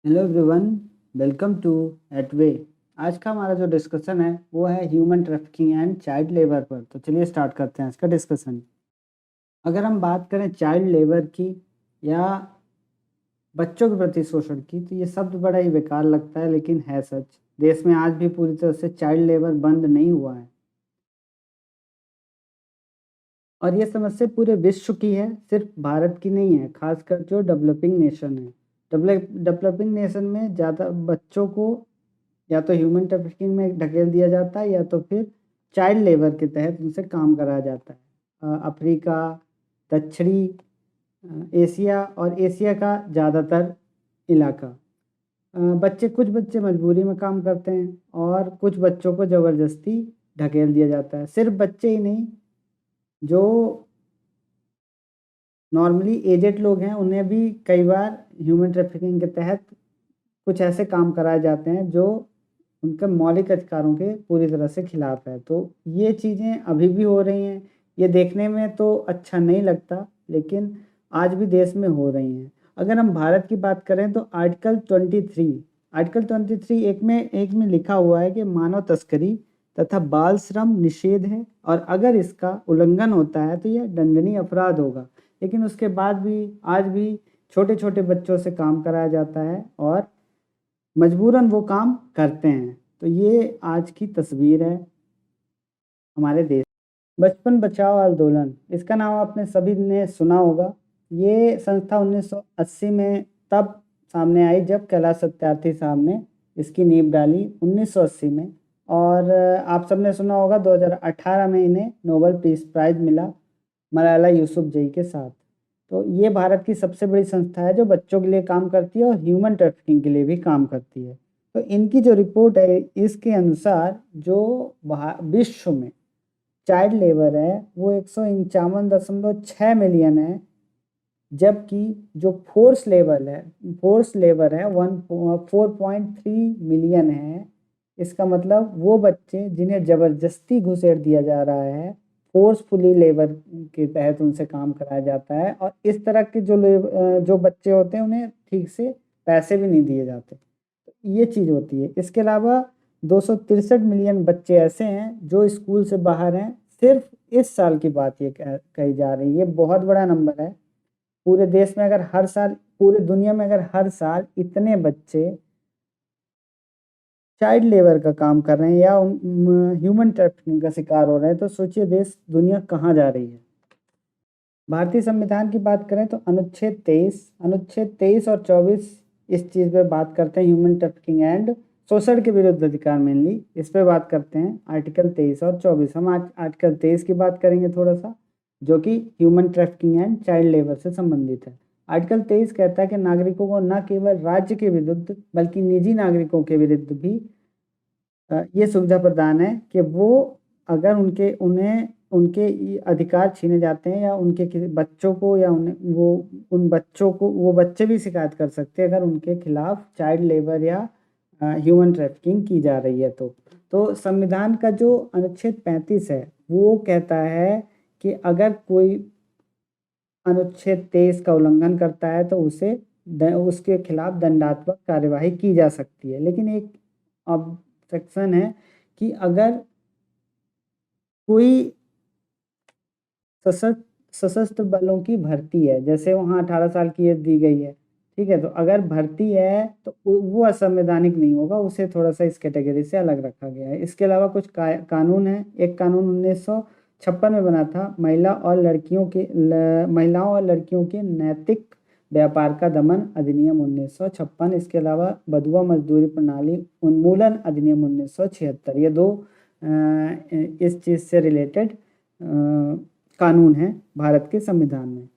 Hello everyone, welcome to Edway. आज का हमारा जो डिस्कशन है वो है human trafficking and child labour पर। तो चलिए स्टार्ट करते हैं आज का डिस्कशन। अगर हम बात करें चाइल्ड लेबर की या बच्चों के प्रति शोषण की, तो ये शब्द बड़ा ही बेकार लगता है, लेकिन है सच। देश में आज भी पूरी तरह से चाइल्ड लेबर बंद नहीं हुआ है और ये समस्या पूरे विश्व की है, सिर्फ भारत की नहीं है। खासकर जो डेवलपिंग नेशन है, डेवलपिंग नेशन में ज़्यादा बच्चों को या तो ह्यूमन ट्रैफिकिंग में ढकेल दिया जाता है या तो फिर चाइल्ड लेबर के तहत उनसे काम कराया जाता है। अफ्रीका, दक्षिणी एशिया और एशिया का ज़्यादातर इलाका। कुछ बच्चे मजबूरी में काम करते हैं और कुछ बच्चों को ज़बरदस्ती ढकेल दिया जाता है। सिर्फ बच्चे ही नहीं, जो नॉर्मली एजेड लोग हैं उन्हें भी कई बार ह्यूमन ट्रैफिकिंग के तहत कुछ ऐसे काम कराए जाते हैं जो उनके मौलिक अधिकारों के पूरी तरह से खिलाफ है। तो ये चीज़ें अभी भी हो रही हैं। ये देखने में तो अच्छा नहीं लगता, लेकिन आज भी देश में हो रही हैं। अगर हम भारत की बात करें तो आर्टिकल 23 एक में लिखा हुआ है कि मानव तस्करी तथा बाल श्रम निषेध है और अगर इसका उल्लंघन होता है तो यह दंडनीय अपराध होगा। लेकिन उसके बाद भी आज भी छोटे छोटे बच्चों से काम कराया जाता है और मजबूरन वो काम करते हैं। तो ये आज की तस्वीर है हमारे देश। बचपन बचाओ आंदोलन, इसका नाम आपने सभी ने सुना होगा। ये संस्था 1980 में तब सामने आई जब कैलाश सत्यार्थी साहब ने इसकी नींव डाली 1980 में। और आप सबने सुना होगा 2018 में इन्हें नोबेल पीस प्राइज मिला मलाला यूसुफजई के साथ। तो ये भारत की सबसे बड़ी संस्था है जो बच्चों के लिए काम करती है और ह्यूमन ट्रैफिकिंग के लिए भी काम करती है। तो इनकी जो रिपोर्ट है इसके अनुसार जो विश्व में चाइल्ड लेबर है वो 151.6 मिलियन है, जबकि जो फोर्स लेबर है 4.3 मिलियन है। इसका मतलब वो बच्चे जिन्हें ज़बरदस्ती घुसेड़ दिया जा रहा है, फोर्सफुली लेबर के तहत उनसे काम कराया जाता है और इस तरह के जो बच्चे होते हैं उन्हें ठीक से पैसे भी नहीं दिए जाते। ये चीज़ होती है। इसके अलावा 263 मिलियन बच्चे ऐसे हैं जो स्कूल से बाहर हैं। सिर्फ इस साल की बात ये कही जा रही है। ये बहुत बड़ा नंबर है। पूरे देश में अगर हर साल, पूरे दुनिया में अगर हर साल इतने बच्चे चाइल्ड लेबर का काम कर रहे हैं या ह्यूमन ट्रैफिकिंग का शिकार हो रहे हैं, तो सोचिए देश दुनिया कहाँ जा रही है। भारतीय संविधान की बात करें तो अनुच्छेद 23 और 24 इस चीज़ पे बात करते हैं, ह्यूमन ट्रैफिकिंग एंड शोषण के विरुद्ध अधिकार। मेनली इस पे बात करते हैं आर्टिकल 23 और 24। हम आज आर्टिकल 23 की बात करेंगे थोड़ा सा, जो कि human trafficking and child labour से संबंधित है। आर्टिकल 23 कहता है कि नागरिकों को न केवल राज्य के विरुद्ध बल्कि निजी नागरिकों के विरुद्ध भी ये सुविधा प्रदान है कि वो अगर उनके अधिकार छीने जाते हैं या उनके किसी बच्चों को या उन्हें वो उन बच्चों को वो बच्चे भी शिकायत कर सकते हैं अगर उनके खिलाफ चाइल्ड लेबर या ह्यूमन ट्रैफिकिंग की जा रही है। तो संविधान का जो अनुच्छेद 35 है वो कहता है कि अगर कोई अनुच्छेद 23 का उल्लंघन करता है तो उसके खिलाफ दंडात्मक कार्यवाही की जा सकती है। लेकिन एक अब सेक्शन है कि अगर कोई सशस्त्र बलों की भर्ती है, जैसे वहाँ 18 साल की एज दी गई है, ठीक है, तो अगर भर्ती है तो वो असंवैधानिक नहीं होगा, उसे थोड़ा सा इस कैटेगरी से अलग रखा गया है। इसके अलावा कुछ कानून है। एक कानून 1956 में बना था, महिलाओं और लड़कियों के नैतिक व्यापार का दमन अधिनियम 1956। इसके अलावा बधुआ मजदूरी प्रणाली उन्मूलन अधिनियम 1976। ये दो इस चीज़ से रिलेटेड कानून है भारत के संविधान में।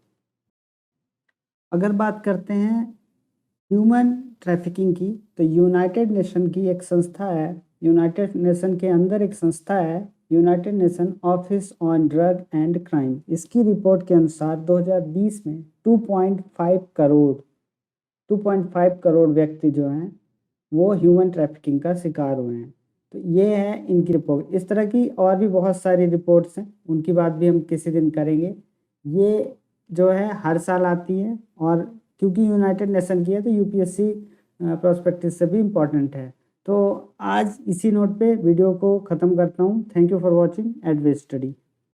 अगर बात करते हैं ह्यूमन ट्रैफिकिंग की, तो यूनाइटेड नेशन की एक संस्था है, यूनाइटेड नेशन के अंदर एक संस्था है, United nation office on drug and crime. इसकी रिपोर्ट के अनुसार 2020 में 2.5 करोड़ व्यक्ति जो हैं वो ह्यूमन ट्रैफिकिंग का शिकार हुए हैं। तो ये है इनकी रिपोर्ट। इस तरह की और भी बहुत सारी रिपोर्ट्स हैं, उनकी बात भी हम किसी दिन करेंगे। ये जो है हर साल आती है और क्योंकि यूनाइटेड नेशन की है तो यूपीएससी प्रोस्पेक्टिस से भी इम्पॉर्टेंट है। तो आज इसी नोट पे वीडियो को ख़त्म करता हूँ। Thank you for watching Edways study.